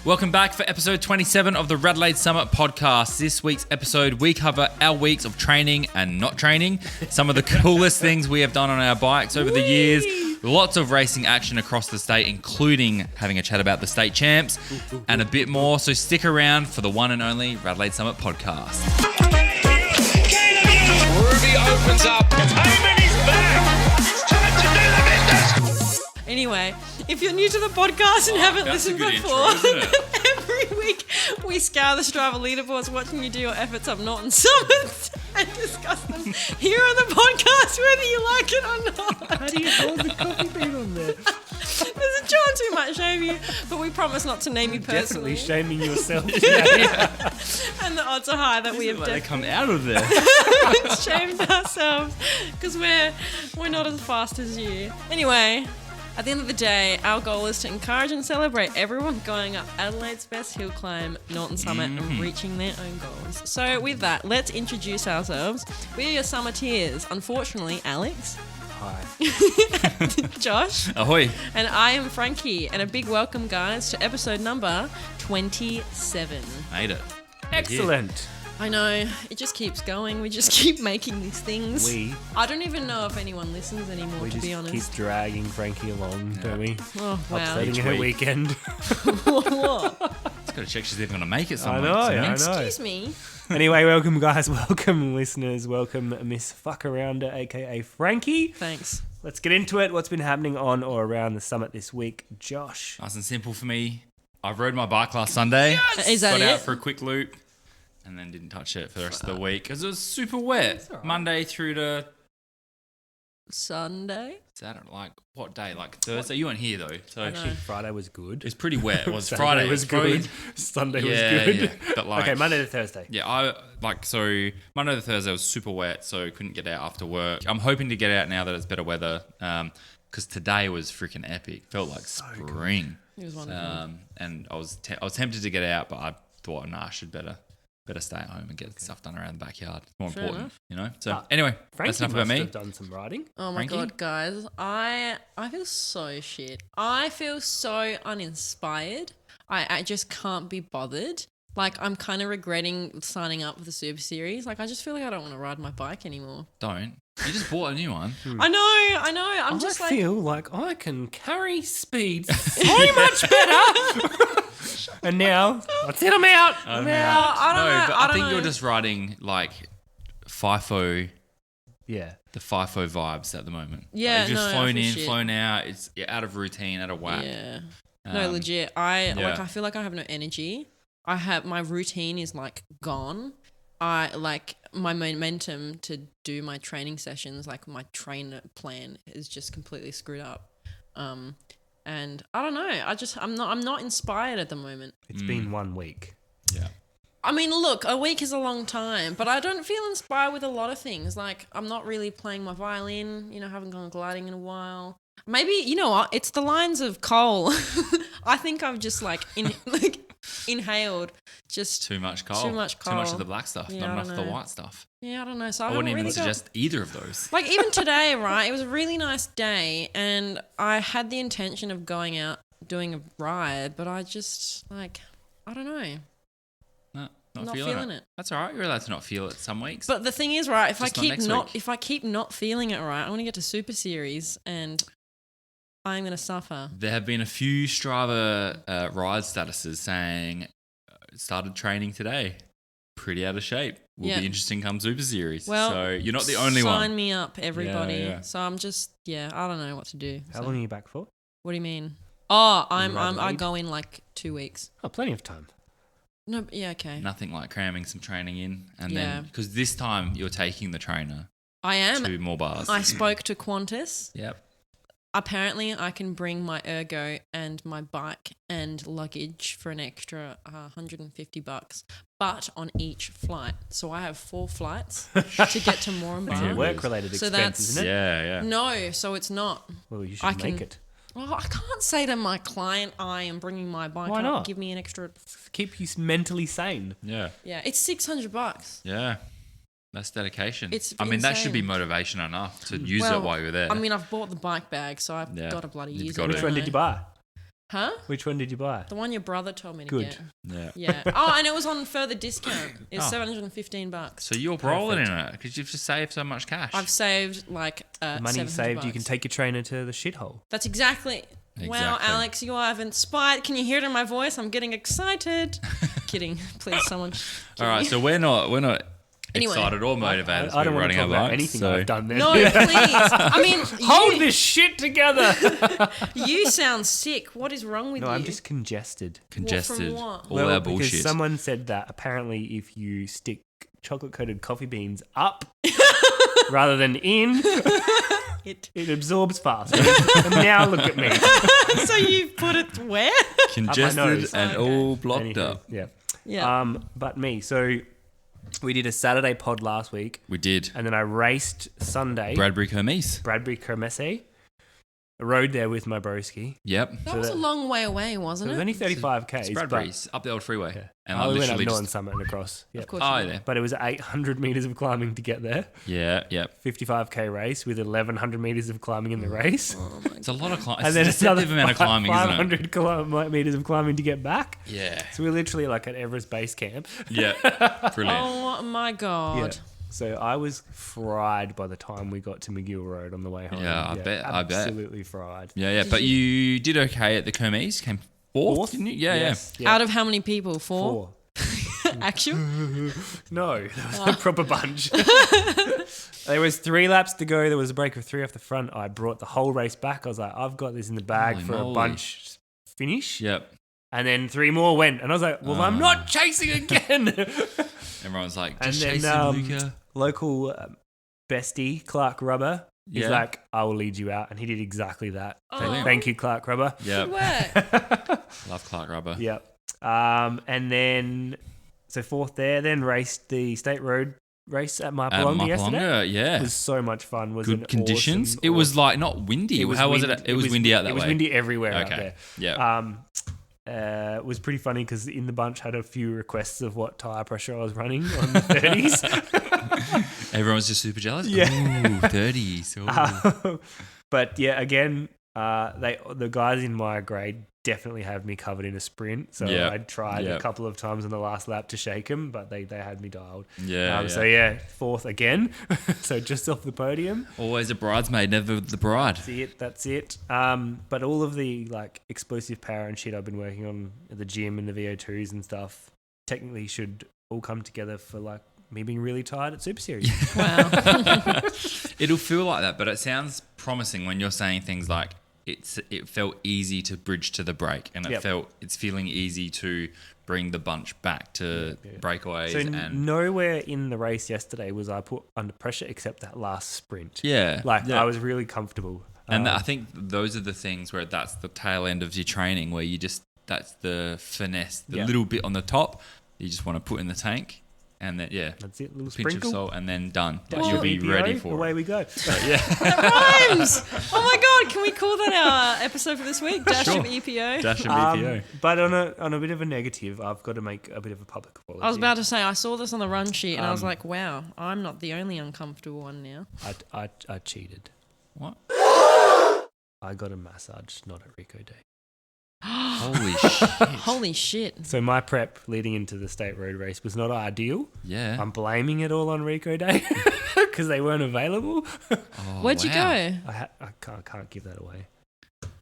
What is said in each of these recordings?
Welcome back for episode 27 of the RADELAIDE Summit Podcast. This week's episode, we cover our weeks of training and not training, some of the coolest things we have done on our bikes over the years, lots of racing action across the state, including having a chat about the state champs, and a bit more. So stick around for the one and only RADELAIDE Summit Podcast. Ruby opens up. Heyman is back. It's time to do the business. Anyway, if you're new to the podcast and haven't listened before, every week we scour the Strava leaderboards, watching you do your efforts up Norton Summits and discuss them here on the podcast, whether you like it or not. How do you hold the coffee bean on there? There's a chance we might shame you, but we promise not to name you personally. Definitely shaming yourself today. And the odds are high that we have They come out of there. shamed ourselves because we're not as fast as you. Anyway, at the end of the day, our goal is to encourage and celebrate everyone going up Adelaide's best hill climb, Norton Summit, and reaching their own goals. So with that, let's introduce ourselves. We are your summiteers. Unfortunately, Alex, Hi. Josh, Ahoy. and I am Frankie. And a big welcome, guys, to episode number 27. Made it. Excellent. I know, it just keeps going. We just keep making these things. We I don't even know if anyone listens anymore, to just be honest. keep dragging Frankie along, don't we? Oh, wow. Upsetting Each her week. weekend. What? Just got to check she's even going to make it I somewhere. know, you I know. Excuse me. Anyway, welcome guys, welcome listeners, welcome Miss Fuckarounder, aka Frankie. Thanks. Let's get into it. What's been happening on or around the summit this week, Josh? Nice and simple for me. I rode my bike last Sunday. Is that Got out it? for a quick loop and then didn't touch it for the rest of the week because it was super wet. Monday through to Sunday? Saturday, like what day? Like Thursday? You weren't here though, so Actually, Friday was good. it's pretty wet. It was Saturday Friday. was probably- good. Sunday Yeah, was good. yeah. But like, Okay, Monday to Thursday. yeah, Monday to Thursday was super wet, so couldn't get out after work. I'm hoping to get out now that it's better weather, because today was freaking epic. Felt like spring. It was wonderful. And I was tempted to get out, but I thought, nah, I should better stay at home and get stuff done around the backyard. It's more Fair important, enough. you know. So anyway, Frankie that's enough must about me. have done some riding. Oh my Frankie? God, guys. I feel so shit. I feel so uninspired. I just can't be bothered. Like, I'm kind of regretting signing up for the Super Series. Like, I just feel like I don't want to ride my bike anymore. Don't. You just bought a new one. I know. I'm just I like... feel like I can carry speed so much better. And now, that's it, I'm out. I don't know. But I think you're just riding like FIFO, Yeah. the FIFO vibes at the moment. Yeah, like, you've just no, I flown feel in, shit. flown out. You're out of routine, out of whack. Yeah. No, legit. I feel like I have no energy. My routine is like gone. I like my momentum to do my training sessions, like my trainer plan is just completely screwed up. And I don't know. I'm not inspired at the moment. It's been 1 week. Yeah. I mean, look, a week is a long time, but I don't feel inspired with a lot of things. Like, I'm not really playing my violin, haven't gone gliding in a while. Maybe, you know what? It's the lines of coal. I think I've just inhaled just Too much coal. Too much Too much coal. of the black stuff. Yeah, not I enough don't of the know. white stuff. Yeah, I don't know. So I I wouldn't haven't even really suggest either of those. Like, even today, right? It was a really nice day, and I had the intention of going out doing a ride, but I just I don't know. No, not Not feeling, feeling it. it. That's all right. You're allowed to not feel it some weeks. But the thing is, right? If Just not next week. I keep not feeling it right, I'm gonna get to Super Series, and I'm gonna suffer. There have been a few Strava ride statuses saying started training today. Pretty out of shape. Will Yeah. be interesting come Super Series. Well, so you're not the only Sign one. me up, everybody. Yeah. So I'm just, I don't know what to do. How So- long are you back for? What do you mean? Oh, I Adelaide? go in like 2 weeks. Oh, plenty of time. No, yeah, okay. Nothing like cramming some training in. And Yeah. then, because this time you're taking the trainer I am. to more bars. I spoke to Qantas. Yep. Apparently, I can bring my ergo and my bike and luggage for an extra $150, but on each flight. So I have 4 flights to get to Moranbah. Work-related So expense, that's- isn't it? Yeah. No, so it's not. Well, you should I make can- it. Well, I can't say to my client, I am bringing my bike Why up. not? Give me an extra. Keep you mentally sane. Yeah. Yeah, it's $600. Yeah. That's dedication. It's I mean, that should be insane. motivation enough to use Well, it while you're there. I mean, I've bought the bike bag, so I've Yeah. got to bloody You've use got it. it. Which one did you buy? Huh? Which one did you buy? The one your brother told me to Good. get. Yeah. Yeah. Oh, and it was on further discount. It's Oh. $715. So you're rolling in it because you've just saved so much cash. I've saved like The money you saved, you can $700. take your trainer to the shithole. That's exactly. Wow, Exactly. Alex, you have inspired. Can you hear it in my voice? I'm getting excited. Kidding. Please, someone. All right, so we're not Anyway. excited or motivated. I don't want to running talk our about bikes, anything so. I've done there. No, please. I mean, Hold you, this shit together. you sound sick. What is wrong with No, you? I'm just congested. Congested. what? All our Because bullshit. someone said that apparently if you stick chocolate-coated coffee beans up rather than in, It. it absorbs faster. And now look at me. So you put it where? Congested nose. and Okay. all blocked Anywho, up. Yeah. Yeah. But me. So we did a Saturday pod last week, We did. and then I raced Sunday. Bradbury Kermesse. Bradbury Kermesse. I rode there with my broski. Yep. That was a long way away, It wasn't was it? only 35 k's. Bradbury's up the old freeway. Yeah. And I I went up literally Northern just. Summit and across. Yep. Of course. Oh, you did. yeah. But it was 800 meters of climbing to get there. Yeah, yep. 55k race with 1100 meters of climbing in the race. It's a lot of climbing. And It's then a it's another deceptive amount of climbing, isn't it? 500 meters of climbing to get back. Yeah. So we're literally like at Everest Base Camp. Yeah. Brilliant. Oh my god. Yeah. So I was fried by the time we got to McGill Road on the way home. Yeah, I bet. Absolutely fried. Yeah, yeah. But you did okay at the Kermesse. Came fourth, didn't you? Yeah, Yes. Yeah. Out of how many people? Four? Actual? No, there was a proper bunch. There was 3 laps to go. There was a break of 3 off the front. I brought the whole race back. I was like, I've got this in the bag Holy for moly. a bunch finish. Yep. And then 3 more went. And I was like, well, I'm not chasing again. Everyone's like, And just then chasing Luca. local bestie, Clark Rubber, he's Yeah. like, I will lead you out. And he did exactly that. So Oh. thank you, Clark Rubber. Good Yep. work. Love Clark Rubber. Yep. And then, so 4th there, then raced the state road race at Marpolonga yesterday. Mapalonga, yeah. It was so much fun. Was an Good conditions. awesome- it was like not windy. How was wind- it? It was windy out that It way. was windy everywhere out Okay. there. Yeah. It was pretty funny because in the bunch had a few requests of what tire pressure I was running on the 30s. Everyone's just super jealous. Yeah. Ooh, 30s. Ooh. But yeah, again, the guys in my grade definitely have me covered in a sprint. So Yeah. I tried Yeah. a couple of times on the last lap to shake them, but they had me dialed. Yeah, So yeah, 4th again. So just off the podium. Always a bridesmaid, never the bride. That's it. But all of the like explosive power and shit I've been working on at the gym and the VO2s and stuff technically should all come together for like me being really tired at Super Series. Wow. It'll feel like that, but it sounds promising when you're saying things like it felt easy to bridge to the break, and Yep. it's feeling easy to bring the bunch back to breakaways So and nowhere in the race yesterday was I put under pressure except that last sprint. yeah, Like yeah. I was really comfortable. And I think those are the things where that's the tail end of your training, where that's the finesse, the Yeah. little bit on the top you just want to put in the tank, and then That's it. Little pinch sprinkle. of salt, and then done. Dash You'll of be EPO, ready for away it. we go. That rhymes. Oh my god, can we call that our episode for this week? Dash Sure. of EPO. Dash of EPO. But on a bit of a negative, I've got to make a bit of a public apology. I was about to say, I saw this on the run sheet and I was Um, like, wow, I'm not the only uncomfortable one now. I cheated. What? I got a massage, not a Rico Day. Holy shit! Holy shit. So my prep leading into the state road race was not ideal. Yeah. I'm blaming it all on Rico Day because they weren't available. Oh, Where'd you wow. go? I can't give that away.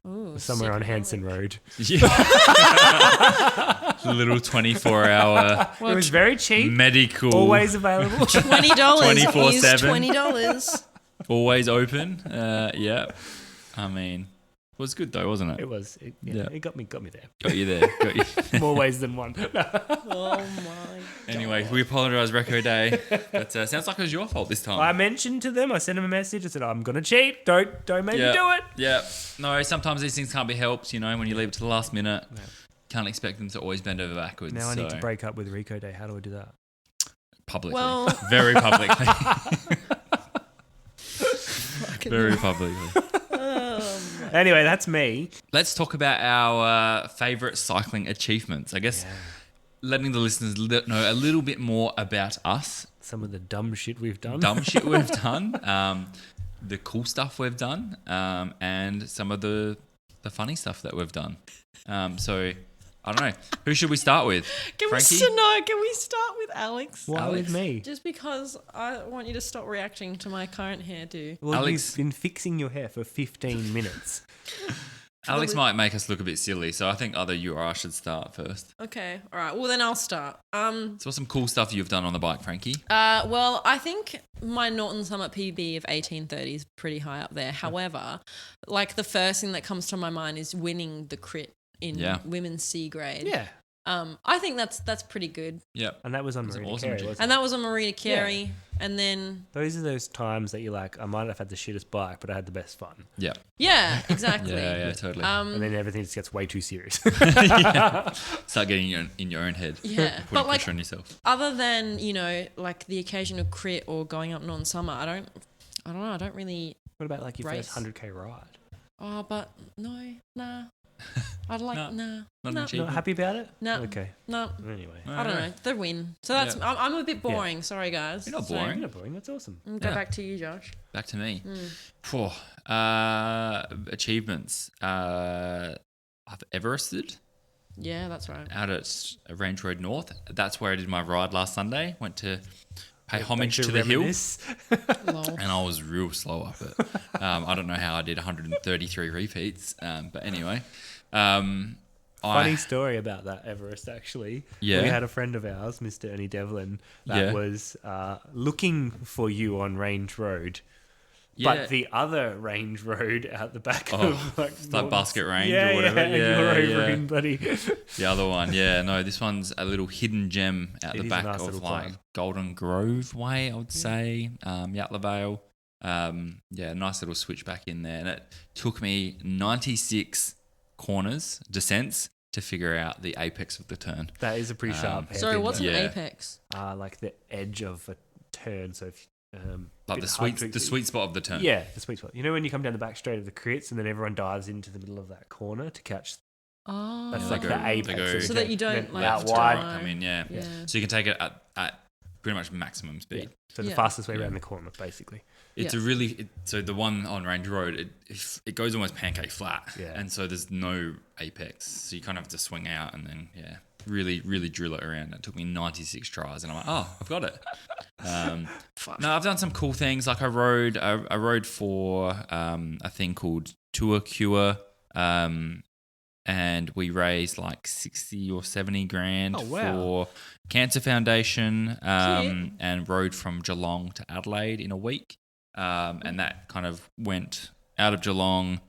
Ooh, Somewhere on sick. Hanson Road. Yeah. A little 24-hour Well, It was very cheap. medical, Always available. $20. 24/7. Use $20. always open. Yeah. I mean, it was good though, wasn't it? It was. Yeah. It got me there. Got you there. Got you. More ways than one. Oh my. Anyway, we apologise, Reco Day. But sounds like it was your fault this time. I mentioned to them. I sent them a message. I said, "I'm gonna cheat. Don't make me do it." Yeah. No, sometimes these things can't be helped, when you leave it to the last minute. Can't expect them to always bend over backwards. Now I need to so- break up with Rico Day. How do I do that? Publicly. Well- Very publicly. Very publicly. Anyway, that's me. Let's talk about our favourite cycling achievements. I guess letting the listeners know a little bit more about us, Some of the dumb shit we've done. dumb shit we've done, the cool stuff we've done, and some of the the funny stuff that we've done. So I don't know. Who should we start with? Can Frankie? can we start with Alex? Why Alex? with me? Just because I want you to stop reacting to my current hairdo. Well, Alex- you've been fixing your hair for 15 minutes. Alex might make us look a bit silly, so I think either you or I should start first. Okay, all right. Well, then I'll start. So what's some cool stuff you've done on the bike, Frankie? Well, I think my Norton Summit PB of 1830 is pretty high up there. However, like the first thing that comes to my mind is winning the crit in women's C grade. Yeah. I think that's pretty good. Yep. And that was on That's an Marina awesome Carey, achievement. wasn't And that was on Marina Carey. Yeah. And then Those are those times that you're like, I might have had the shittest bike, but I had the best fun. Yep. yeah, exactly. Yeah, totally. And then everything just gets way too serious. Start getting in your own head. Yeah, Putting but like pressure on yourself. other than like the occasional crit or going up Norton Summer, I don't know. I don't really. What about like your Race. first 100k ride? Oh, but no, nah. I'd like No, nah. Not No. an Not achievement. happy about it? No. Okay. No, Anyway. I don't know. The win. So that's Yeah. I'm a bit boring. Sorry, guys. You're not So, boring. You're not boring. That's awesome. Go Yeah. back to you, Josh. Back to me. Hmm. Phew. Achievements. I've Everested Yeah, that's right. out at Range Road North. That's where I did my ride last Sunday. Went to pay homage to the hill. reminisce. Lol. And I was real slow up it. I don't know how I did 133 repeats. But anyway. Funny story about that Everest, actually. Yeah. We had a friend of ours, Mr. Ernie Devlin, that Yeah. was looking for you on Range Road. Yeah. But the other range road out the back Oh, of like, like Norton's- Basket Range yeah, or whatever. Yeah, and Yeah, you're over yeah. in, buddy. The other one, yeah. No, this one's a little hidden gem out It the is a back nice of little like climb. Golden Grove Way, I would say. Yatla Vale. Yeah, nice little switchback in there. And it took me 96 corners, descents, to figure out the apex of the turn. That is a pretty sharp Sorry, hairpin, what's though. an Yeah. apex? Like the edge of a turn. So if Like bit the hard sweet, to- the sweet spot of the turn. Yeah, the sweet spot. You know when you come down the back straight of the crits and then everyone dives into the middle of that corner to catch. Oh, That's Yeah, like they the go- apex. they go- of the So that turn. you don't, Then like, out have to wide. ride. Come in, yeah. Yeah. So you can take it at pretty much maximum speed. So the Yeah. fastest way Yeah. around the corner, basically. It's Yeah. a really so the one on Range Road, it goes almost pancake flat, Yeah. and so there's no apex, so you kind of have to swing out and then really drill it around. It took me 96 tries, and I'm like, oh, I've got it. No, I've done some cool things. Like I rode for a thing called Tour Cure, and we raised like 60 or 70 grand Oh, wow. for Cancer Foundation, Cute. and rode from Geelong to Adelaide in a week. And that kind of went out of Geelong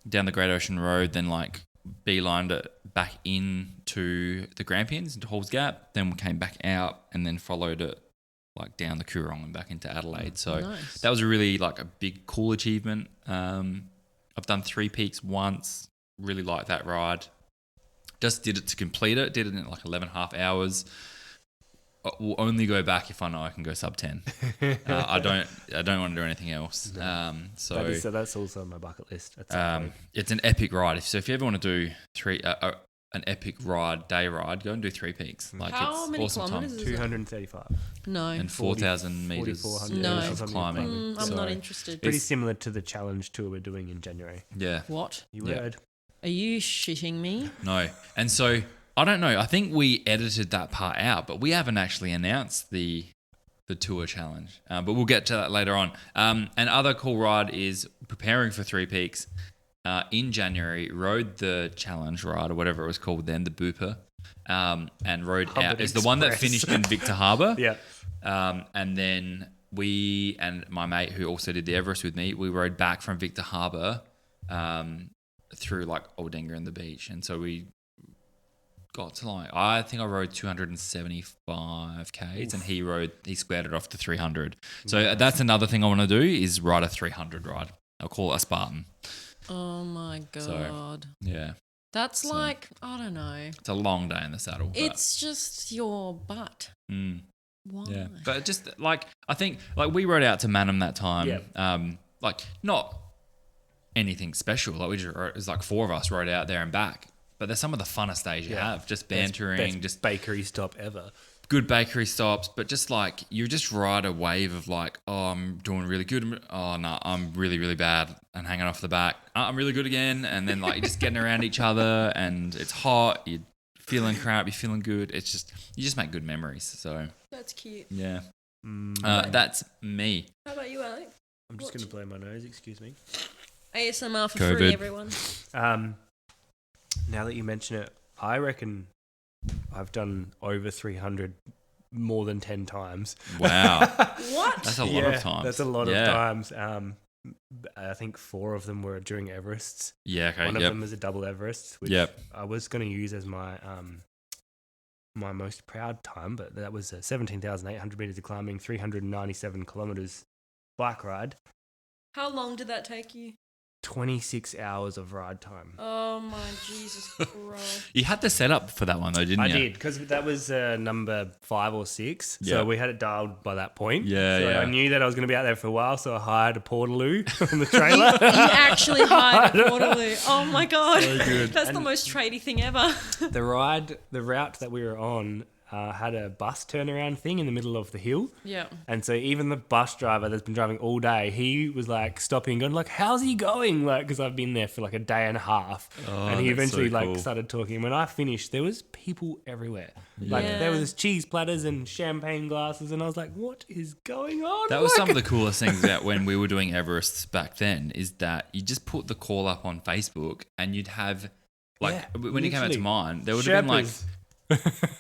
down the Great Ocean Road, then like beelined it back into the Grampians, into Halls Gap. Then we came back out and then followed it like down the Coorong and back into Adelaide. So Nice. that was a really like a big, cool achievement. I've done 3 peaks once. Really liked that ride. Just did it to complete it. Did it in like 11 and a half hours. Will only go back if I know I can go sub 10. I don't want to do anything else. So That's also on my bucket list. At some point. it's an epic ride. So if you ever want to do an epic ride, day ride, go and do 3 peaks. Like How it's many awesome time. kilometers is it? 235. No. And 4,000 meters 4,400 No. of climbing. I'm So, not interested. Pretty similar to the challenge tour we're doing in January. Yeah. What? You Yeah. heard. Are you shitting me? No. And so I don't know. I think we edited that part out, but we haven't actually announced the tour challenge. But we'll get to that later on. An other cool ride is preparing for 3 peaks. In January, rode the challenge ride or whatever it was called then, the Booper, and rode Hubbard out. It's the one that Express. finished in Victor Harbour. Yeah. And then we and my mate who also did the Everest with me, we rode back from Victor Harbour through like Aldinga and the beach. And so we got to like, I think I rode 275 Ks and he squared it off to 300. So that's another thing I want to do is ride a 300 ride. I'll call it a Spartan. Oh my god. So, Yeah. That's so- like, I don't know. It's a long day in the saddle. But, It's just your butt. Why? yeah. But just like, I think like we rode out to Manham that time. Yeah. Like not anything special. Like it was like 4 of us rode out there and back. But they're some of the funnest days you have. Just bantering, Best just bakery stop ever. good bakery stops, but just like you just ride a wave of like, oh, I'm doing really good. Oh no, I'm really, really bad, and hanging off the back. I'm really good again, and then like you're just getting around each other, and it's hot. You're feeling crap. You're feeling good. It's just you just make good memories. So That's cute. yeah, that's me. How about you, Alex? I'm just going to blow my nose, excuse me. ASMR for COVID. free, everyone. Now that you mention it, I reckon I've done over 300 more than 10 times. Wow, What? that's a lot of times. That's a lot of times. I think 4 of them were during Everests. Yeah, okay. One of them is a double Everest, which Yep. I was going to use as my my most proud time, but that was 17,800 meters of climbing, 397 kilometers bike ride, How long did that take you? 26 hours of ride time. Oh my Jesus Christ. You had the setup for that one though, didn't you? I did, because that was number 5 or 6. Yeah. So we had it dialed by that point. Yeah, so yeah. I knew that I was going to be out there for a while, so I hired a portaloo on the trailer. You actually hired a Portaloo. Oh my God. So good. That's the most tradie thing ever. The route that we were on had a bus turnaround thing in the middle of the hill. Yeah. And so even the bus driver that's been driving all day, he was like stopping and going like, how's he going? Like, because I've been there for like a day and a half. Oh, and he that's eventually so like cool. started talking. When I finished, there was people everywhere. Like Yeah. there was cheese platters and champagne glasses. And I was like, what is going on? That was Like- some of the coolest things about when we were doing Everest back then is that you just put the call up on Facebook and you'd have like Yeah, when you came out to literally. mine, there would have been like Sherpas.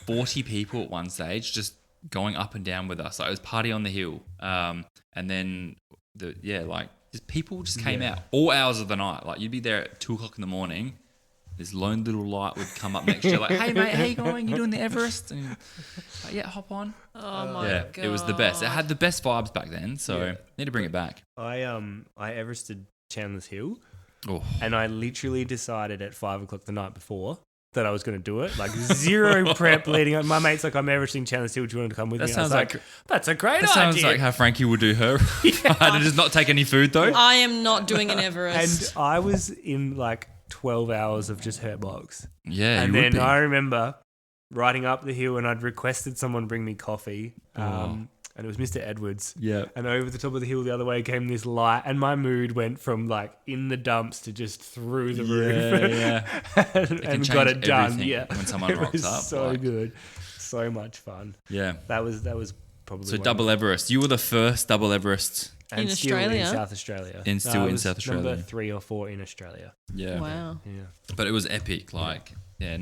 40 people at one stage just going up and down with us. Like it was party on the hill. And then just people just came out all hours of the night. Like you'd be there at 2:00 in the morning. This lone little light would come up next to you like, hey mate, how you going? You doing the Everest? And you're like, yeah, hop on. Oh my Yeah, God. it was the best. It had the best vibes back then, so Yeah. need to bring it back. I Everested Chandler's Hill. Oh, And I literally decided at 5:00 the night before that I was going to do it. Like zero prep leading up. My mate's like, I'm Everesting Chandler's Hill. Do you want to come with That me? I was sounds like- that's a great that idea. sounds like how Frankie would do her. And just not take any food though. I am not doing an and Everest. I was in like 12 hours of just hurt box. Yeah, And you would then be. I remember riding up the hill and I'd requested someone bring me coffee. And it was Mr. Edwards. Yeah. And over the top of the hill the other way came this light, and my mood went from like in the dumps to just through the roof. Yeah. and got it change done. everything Yeah. when someone it rocks was up, so like- good. So much fun. Yeah. That was probably So one double of- Everest. You were the first double Everest. and In still Australia? in South Australia. In- still I in was South Australia. Number 3 or 4 in Australia. Yeah. Wow. Yeah. But it was epic. Like, it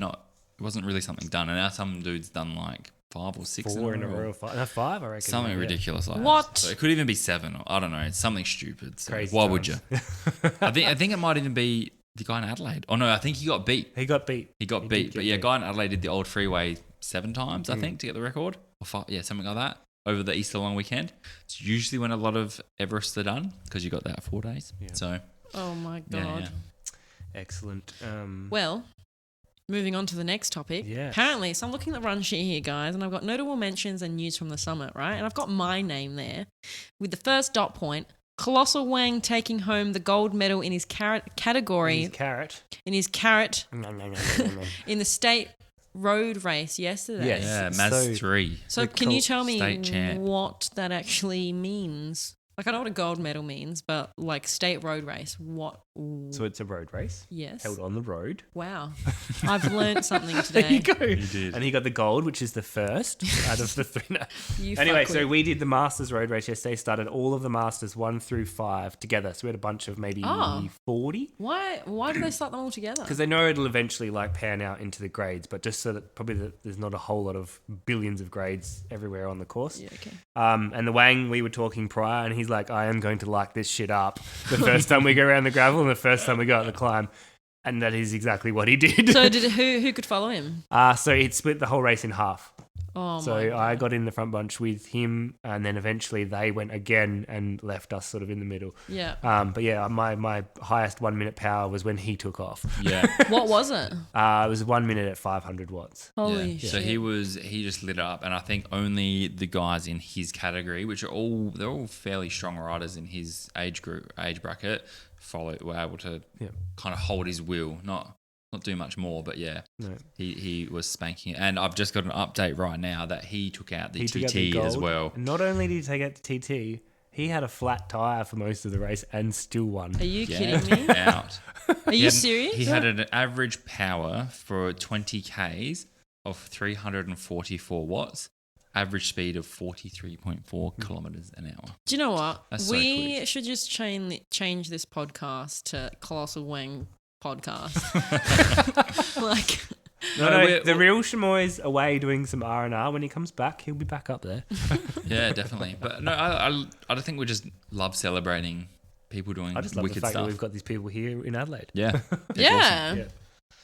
wasn't really something done. And now some dude's done like 5 or 6 4 in a row. 5, no, 5 I reckon. Something yeah. ridiculous like What? that. So it could even be 7 or I don't know. It's something stupid. So Crazy why would you? times. I think it might even be the guy in Adelaide. Oh no, I think he got beat. He got beat. He got He beat. did But get yeah, beat. guy in Adelaide did the old freeway 7 times, I think, to get the record. Or 5, yeah, something like that. Over the Easter long weekend. It's usually when a lot of Everests are done because you got that 4 days. Yeah. So Oh my yeah, God. yeah. Excellent. Well, moving on to the next topic. Yes. Apparently, so I'm looking at the run sheet here, guys, and I've got notable mentions and news from the summit, right? And I've got my name there with the first dot point. Colossal Wang taking home the gold medal in his category, He's carrot. in his carrot, Nom, nom, nom, nom, nom. in the state road race yesterday. Yes. Yeah, So- Maz 3. So The can you tell me state champ. what that actually means? Like, I know what a gold medal means, but like state road race, what? So it's a road race Yes. held on the road. Wow. I've learned something There you today. go. You did. And he got the gold, which is the first out of the 3. No. You Anyway, fuckwit. so we did the Masters road race yesterday. Started all of the Masters 1 through 5 together. So we had a bunch of maybe Oh. 40. Why do they start them all together? Because they know it'll eventually like pan out into the grades, but just so that probably there's not a whole lot of billions of grades everywhere on the course. Yeah, okay. And the Wang, we were talking prior, and he's like, I am going to like this shit up the first time we go around the gravel and the first time we go out the climb. And that is exactly what he did. So who could follow him? So it split the whole race in half. Oh So my God. I got in the front bunch with him, and then eventually they went again and left us sort of in the middle. Yeah. But yeah, my highest 1 minute power was when he took off. Yeah. What was it? It was 1 minute at 500 watts. Holy Yeah. shit. So he just lit it up, and I think only the guys in his category, which they're all fairly strong riders in his age bracket, were able to Yeah. kind of hold his will. Not not do much more, but yeah, No. he was spanking it. And I've just got an update right now that he took out the He took out TT the as gold. well. And not only did he take out the TT, he had a flat tire for most of the race and still won. Are you Yeah, kidding me? out. Are you serious? He had an average power for 20 Ks of 344 watts, average speed of 43.4 kilometers an hour. Do you know what? That's so We quick. should just change this podcast to Colossal Wang Podcast. Like, No, the real Chamoy's away doing some R&R. When he comes back, he'll be back up there. Yeah, definitely. But no, I think we just love celebrating people doing I just love the wicked fact stuff. that we've got these people here in Adelaide. Yeah. It's yeah. Yeah.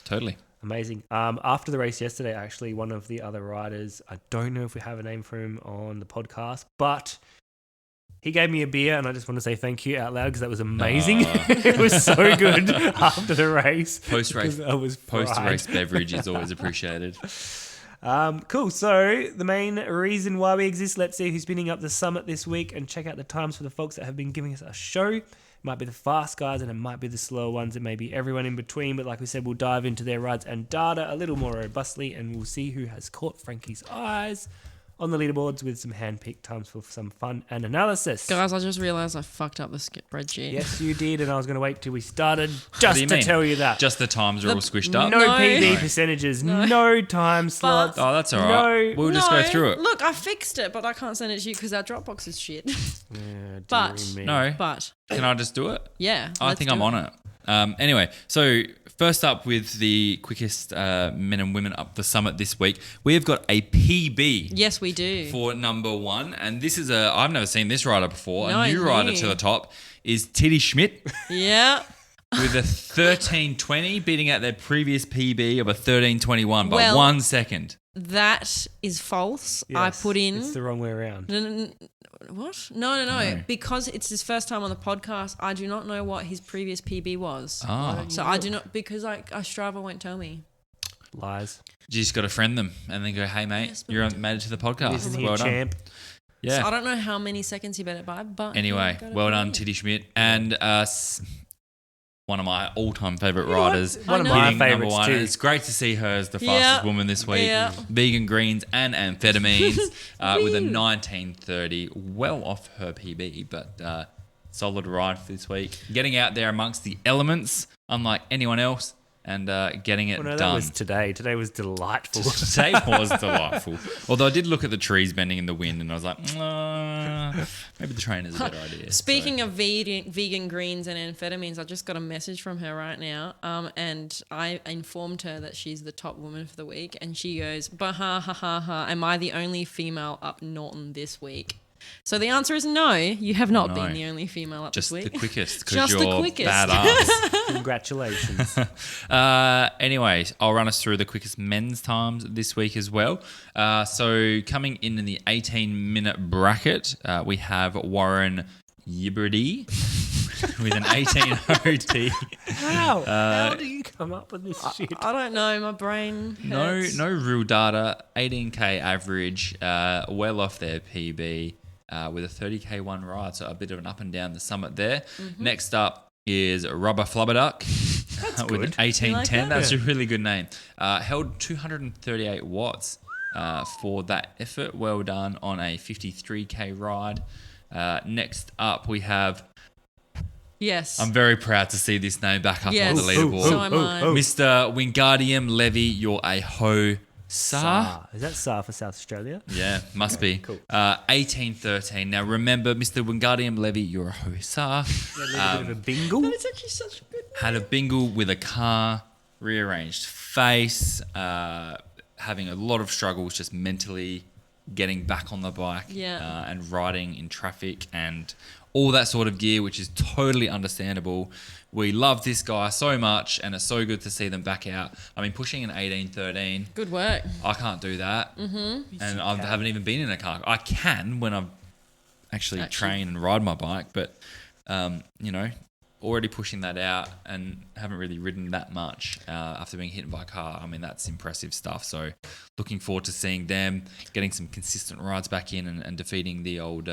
Totally. Amazing. After the race yesterday, actually, one of the other riders, I don't know if we have a name for him on the podcast, but he gave me a beer, and I just want to say thank you out loud because that was amazing. It was so good after the race. Post-race, because I was fried. post-race beverage is always appreciated. Cool. So the main reason why we exist, let's see who's spinning up the summit this week and check out the times for the folks that have been giving us a show. It might be the fast guys and it might be the slow ones. It may be everyone in between. But like we said, we'll dive into their rides and data a little more robustly and we'll see who has caught Frankie's eyes on the leaderboards with some hand-picked times for some fun and analysis. Guys, I just realised I fucked up the spreadsheet. Yes, you did. And I was going to wait till we started What just do you to mean? tell you that. Just the times are all squished up? no, No. PB No. percentages, no time slots. Oh, that's all right. No. We'll just go through it. Look, I fixed it, but I can't send it to you because our Dropbox is shit. Yeah, But- dearie me. No. But, Can I just do it? yeah. I think I'm on it. Anyway, so first up with the quickest men and women up the summit this week, we have got a PB Yes, we do. for number one. And this is I've never seen this rider before. No, a new rider me. to the top is Titty Schmidt Yeah. with a 13:20, beating out their previous PB of a 13:21 by Well- 1 second. That is false. I Yes, put in... It's the wrong way around. What? No. No. Because it's his first time on the podcast, I do not know what his previous PB was. Oh. So I do not... Because Strava won't tell me. Lies. You just got to friend them and then go, hey, mate, Yes, but you're made it to the podcast. Isn't he well a done. champ? Yeah. So I don't know how many seconds he bet it by, but... Anyway, gotta well put done, it. Titty Schmidt. And one of my all-time favourite riders. One of I know. my Hitting number favourites one. too. It's great to see her as the Yeah. fastest woman this week. Yeah. Vegan greens and amphetamines with a Woo. 19:30, well off her PB, but solid ride for this week. Getting out there amongst the elements, unlike anyone else, and getting it Well, no, that done. was today. Today was delightful. Today was delightful. Although I did look at the trees bending in the wind and I was like, maybe the train is a better idea. Speaking of vegan greens and amphetamines, I just got a message from her right now, and I informed her that she's the top woman for the week, and she goes, "Bah ha ha ha ha! Am I the only female up Norton this week?" So the answer is no. You have not No. been the only female up just this the week. quickest because Just the you're quickest. badass. Congratulations. Anyways, I'll run us through the quickest men's times this week as well. So coming in the 18-minute bracket, we have Warren Yiberdy with an 18:0 How do you come up with this shit? I don't know. My brain hurts. No real data. 18k average, well off their PB with a 30k one ride, so a bit of an up and down the summit there. Mm-hmm. Next up is Rubber Flubberduck with an 1810. like that? That's a really good name. Held 238 watts for that effort. Well done on a 53k ride. Next up, we have. Yes. I'm very proud to see this name back up Yes. on the leaderboard. So am I. Mr. Wingardium Levy, you're a ho sa. Is that SAR for South Australia? Yeah, must be. Cool. 1813. Now remember, Mr. Wingardium Levy, you're a ho sa. A little bit of a bingle. It's actually such a good name. Had a bingle with a car, rearranged face, having a lot of struggles just mentally getting back on the bike and riding in traffic and all that sort of gear, which is totally understandable. We love this guy so much, and it's so good to see them back out. I mean, pushing an 18:13, Good work. I can't do that. Mm-hmm. And I haven't even been in a car. I can when I actually train and ride my bike, but, already pushing that out and haven't really ridden that much after being hit by a car. I mean, that's impressive stuff. So looking forward to seeing them, getting some consistent rides back in and defeating the old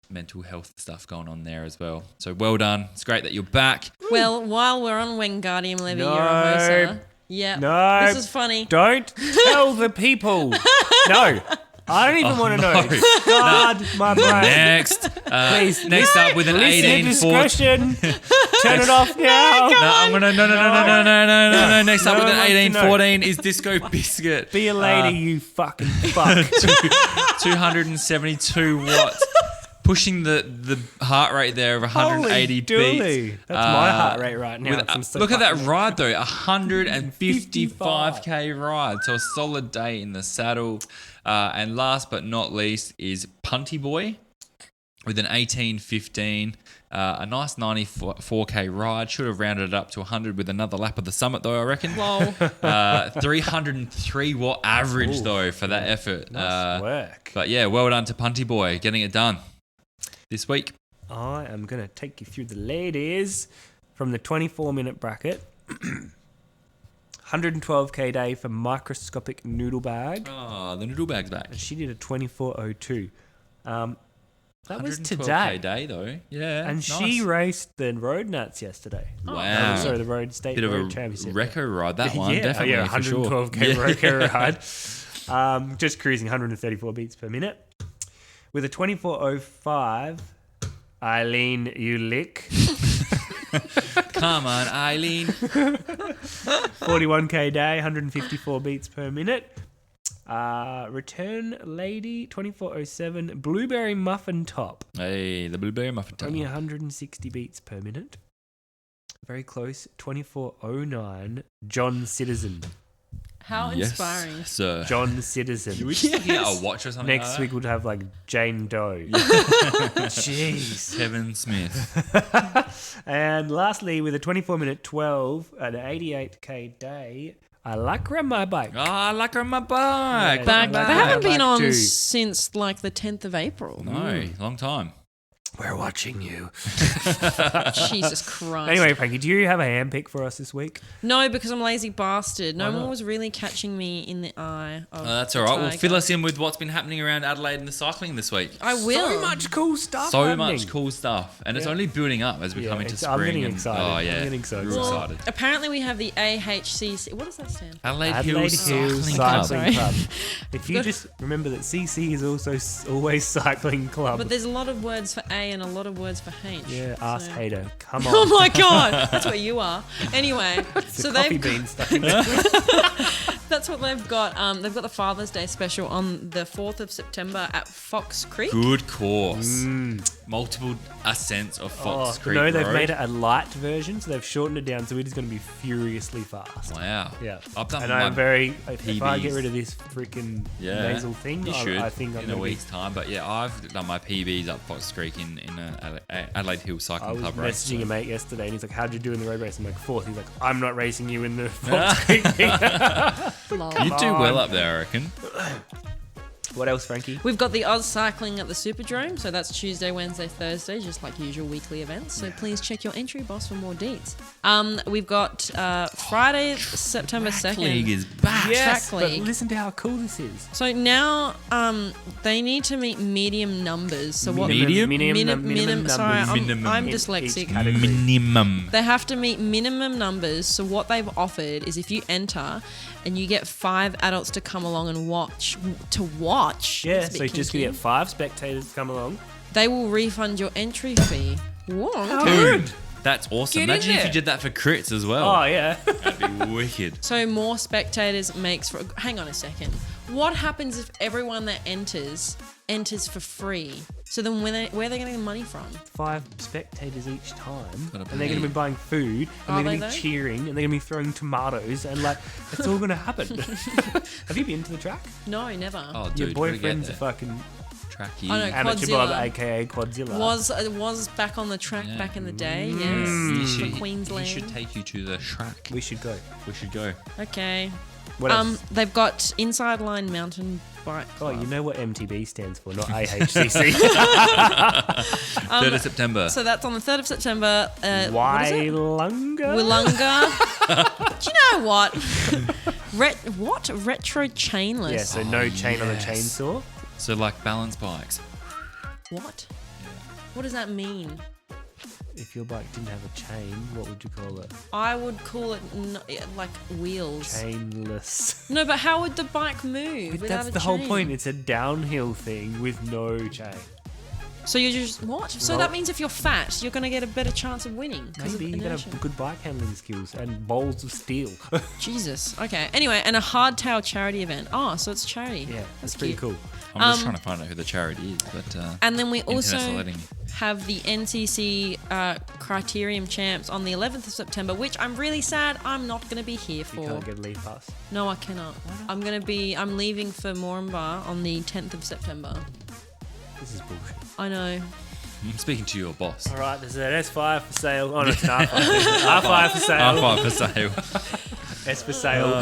mental health stuff going on there as well. So well done. It's great that you're back. Well, while we're on Wingardium Levy, No. you're a hoser. Yeah. No. This is funny. Don't tell the people. No. I don't even want to know. no. God, my brain. Next. Please. Next up with an Listener 18-14. discretion. Turn it off now. No, I'm gonna no. Next up No with one an wants to know. 18-14 is Disco Biscuit. Be a lady, you fucking fuck. 272 watts, pushing the heart rate there of 180 Holy dooly. beats. That's my heart rate right now. With, I'm so look at that fucking- ride though, 155k ride, so a solid day in the saddle. And last but not least is Punty Boy with an 18-15. A nice 94k ride. Should have rounded it up to 100 with another lap of the summit though, I reckon. Lol. 303 watt average though for that effort. Nice work. But yeah, well done to Punty Boy getting it done this week. I am going to take you through the ladies from the 24-minute bracket. 112k day for Microscopic Noodle Bag. Oh, the noodle bag's back. And she did a 24:02. That was 112k today. day though. Yeah. And nice. she raced the Road Nats yesterday. Wow. Sorry, the Road State Bit of Road a Championship. reco ride, that one, yeah, definitely. yeah, for sure. 112k Yeah. reco ride. Just cruising 134 beats per minute. With a 24:05, Eileen, you lick. Come on, Eileen. 41k day, 154 beats per minute. Return Lady, 24:07, Blueberry Muffin Top. Hey, the blueberry muffin top. Only 160 beats per minute. Very close, 24:09, John Citizen. How inspiring. Yes, sir. John Citizen. You were just looking at a watch or something. Next like week we'll have like Jane Doe. Jeez. Kevin Smith. And lastly, with a 24-minute 12 at an 88k day, I like run my bike. Oh, I like her on my bike. Yeah, Back, Like they that. haven't been Like on to. since like the 10th of April. No, long time. We're watching you. Jesus Christ. Anyway, Frankie, do you have a hand pick for us this week? No, because I'm lazy bastard. No Why one not? was really catching me in the eye. Of That's the all right. Well, tiger. fill us in with what's been happening around Adelaide and the cycling this week. I will. So much cool stuff. So happening. much cool stuff. And it's Yeah. only building up as we come into spring. I'm getting and- excited. Oh, yeah. I'm getting so We're excited. Well, excited. apparently we have the AHCC. What does that stand for? Adelaide Adelaide Hills Hills Cycling Cycling Club. Club. If you just remember that CC is also always cycling club. But there's a lot of words for A and a lot of words for H. Yeah, ass so- hater. Come on. Oh my god, that's where you are. Anyway, It's so a coffee they've bean stuck in there. that's what they've got. They've got the Father's Day special on the 4th of September at Fox Creek. Good course. Multiple ascents of Fox Creek No, they've Road. made it a light version, so they've shortened it down, so it is going to be furiously fast. Wow. Yeah. I've done And my I'm very. If I get PBs. rid of this freaking Yeah, nasal thing, you should I think I'm in a going week's time. But yeah, I've done my PBs up Fox Creek in Adelaide Hills I Cycling was Club race. messaging a mate yesterday, and he's like, "How'd you do in the road race?" I'm like, "4th." He's like, "I'm not racing you in the Fox Creek thing." Lol. You do well up there, I reckon. What else, Frankie? We've got the Oz Cycling at the Superdrome, so that's Tuesday, Wednesday, Thursday, just like usual weekly events. So please check your entry box for more deets. We've got Friday, September 2nd. League is back. Yes, Track but league. listen to how cool this is. So now they need to meet medium numbers. So what? Medium? Minimum. Sorry, Minimum. I'm in dyslexic. each category. Minimum. They have to meet minimum numbers. So what they've offered is if you enter and you get 5 adults to come along and watch. Yeah, it's a bit so just kinky, gonna get 5 spectators to come along. they will refund your entry fee. Whoa, How okay. good! That's awesome. Get in Imagine if there. you did that for crits as well. Oh yeah. That'd be wicked. So more spectators makes for. Hang on a second. What happens if everyone that enters for free? So then where are they getting the money from? 5 spectators each time, Gotta and they're going to pay. be buying food, and Are they're going they to be though? cheering, and they're going to be throwing tomatoes, and like it's all going to happen. Have you been to the track? No, never. Oh, dude, Your gotta boyfriend's a get fucking there. Tracky. I know. amateur Bob, Quadzilla. aka Quadzilla. Was back on the track Yeah. back in the day. You Yes, should- for Queensland. He should take you to the track. We should go. We should go. Okay. What else? They've got Inside Line Mountain Bike Oh, Club. you know what MTB stands for, not AHCC. 3rd of September. So that's on the 3rd of September. What is it? Wailunga? Willunga. Do you know what? Retro chainless. Yeah, so no chain on the yes. chainsaw. So like balance bikes. What? What does that mean? if your bike didn't have a chain, what would you call it? I would call it like wheels. Chainless. No, but how would the bike move But without that's a the whole chain? point. It's a downhill thing with no chain. So you just what? So Well- that means if you're fat, you're going to get a better chance of winning. 'Cause Maybe of you gotta inertia. have good bike handling skills and bowls of steel. Jesus. Okay. Anyway, and a hardtail charity event. Oh, so it's charity. Yeah, That's that's pretty cute. cool. I'm just trying to find out who the charity is, but And then we internet's not also letting me. have the NCC Criterium Champs on the 11th of September, which I'm really sad I'm not going to be here You for. can't get a leave pass. No, I cannot. I'm leaving for Moranbah on the 10th of September. This is bullshit. I know. I'm speaking to your boss. All right, there's an S5 for sale. Oh, no, it's an R5. R5 for sale. R5 for sale. S for sale.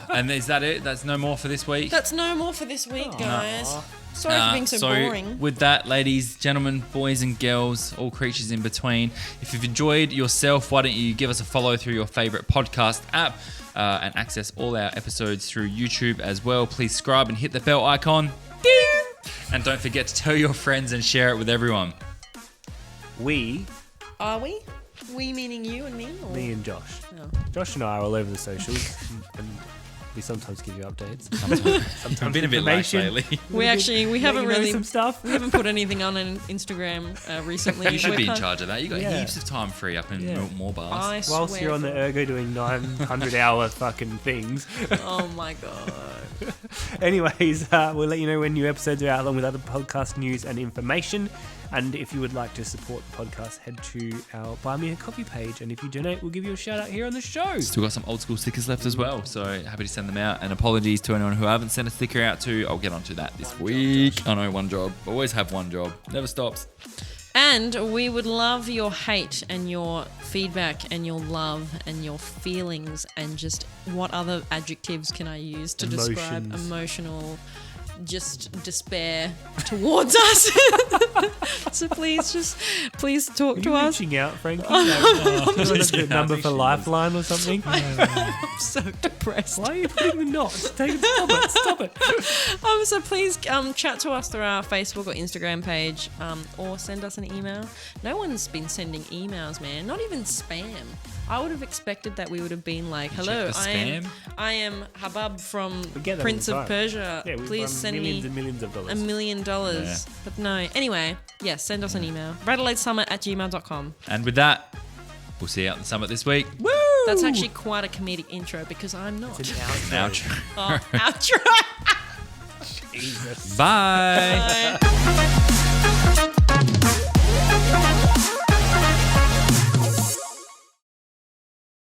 And is that it? That's no more for this week? That's no more for this week, guys. Sorry for being so boring. With that, ladies, gentlemen, boys and girls, all creatures in between, if you've enjoyed yourself, why don't you give us a follow through your favorite podcast app and access all our episodes through YouTube as well. Please subscribe and hit the bell icon. Ding! And don't forget to tell your friends and share it with everyone. We, Are we? We meaning you and me? Or? me and Josh. No. Josh and I are all over the socials. And we sometimes give you updates. Sometimes I've been a bit lax information. lately. We haven't Let you know really some stuff. we haven't put anything on Instagram recently. You should We're be in kind- charge of that. You got Yeah. heaps of time free up in Yeah. more bars. I Whilst swear you're on the for- ergo doing 900-hour fucking things. Oh my god. Anyways, we'll let you know when new episodes are out along with other podcast news and information. And if you would like to support the podcast, head to our Buy Me a Coffee page. And if you donate, we'll give you a shout out here on the show. Still got some old school stickers left as well, so happy to send them out. And apologies to anyone who I haven't sent a sticker out to. I'll get onto that this week. I know, one job. Always have one job. Never stops. And we would love your hate and your feedback and your love and your feelings and just what other adjectives can I use to describe Emotions. emotional just despair towards us. So please talk Are to you us. reaching out, Frankie? Do you want a number for Lifeline or something? I'm so depressed. Why are you putting the knots? Stop it. So please chat to us through our Facebook or Instagram page, or send us an email. No one's been sending emails, man. Not even spam. I would have expected that we would have been like, "Hello, the spam? I am Habab from We get that Prince all the of time. Persia. Yeah, we've Please won send millions me and millions of $1 dollars. million." Yeah. But no. Anyway, yes, send us an email. RADELAIDESUMMIT@gmail.com. And with that, we'll see you out in the summit this week. Woo! That's actually quite a comedic intro because I'm not. It's an outro. Outro. Oh, outro. Jesus. Bye. Bye.